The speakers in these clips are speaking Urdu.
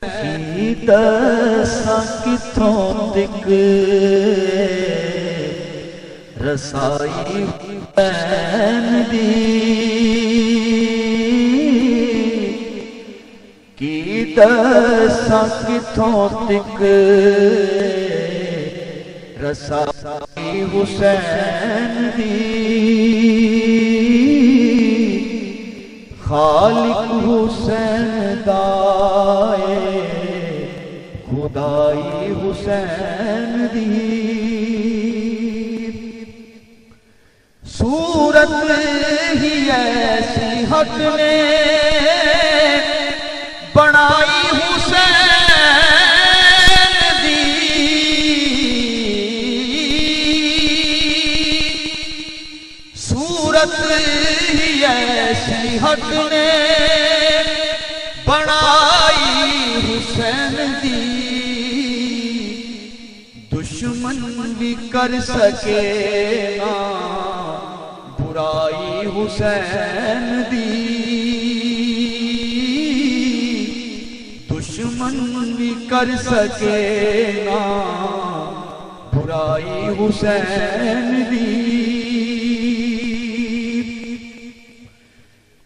کی دساں کتھوں تک رسائی حسین دی، کی دساں کتھوں تک رسائی حسین دی، خالق حسین دائے خدائی حسین دی، صورت ہی ایسی حق نے بنائی حسین دی، صورت ہی ایسی حق نے بنائی حسین دی، دشمن بھی کر سکے نا برائی حسین دی، دشمن بھی کر سکے نا برائی حسین دی،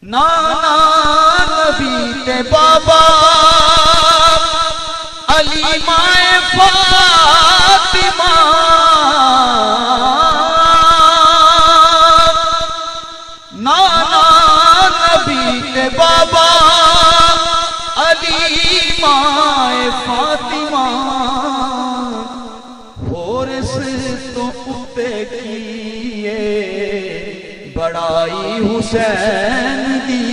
نانا نبی تے بابا علی مائے فاطمہ، نانا نبی تے بابا علی مائے فاطمہ، ہورس تو اتے کیے بڑائی حسین دی،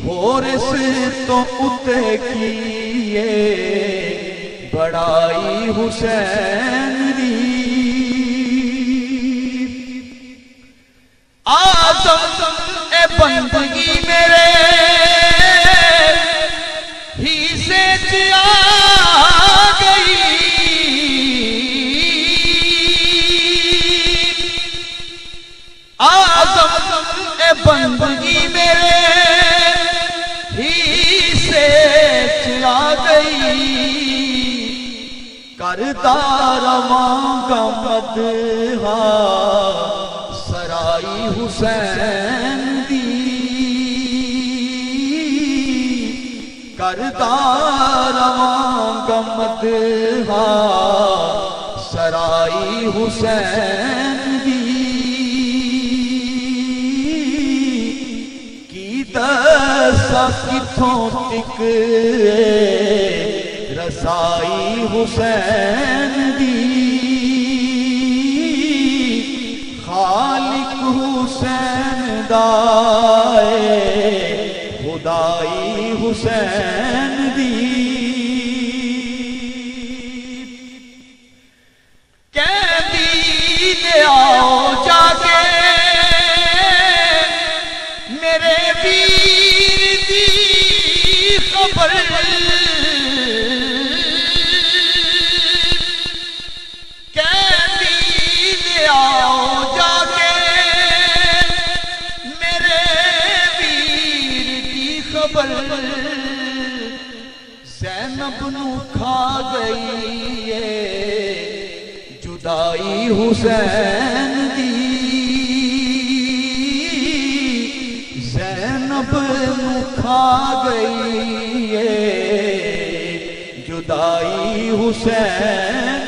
ہورس تو اتے کیے بڑائی حسین دی، آزم اے بندگی میرے ہی سے چیا گئی، آزم اے بندگی میرے ہی سے چلا گئی، کرتا رواں گا مدحا سرائی حسین دی، کرتا رواں گا مدحا سرائی حسین دی، دساں کتھوں تک رسائی حسین دی، خالق حسین دائے خدائی حسین دی، قیدی لے آؤ جا کے میرے ویر دی خبر، قیدی لے آؤ جا کے میرے ویر دی خبر، زینب نو کھا گئی ہے جدائی حسین دی، زینب نو کھا گئی ہے جدائی حسین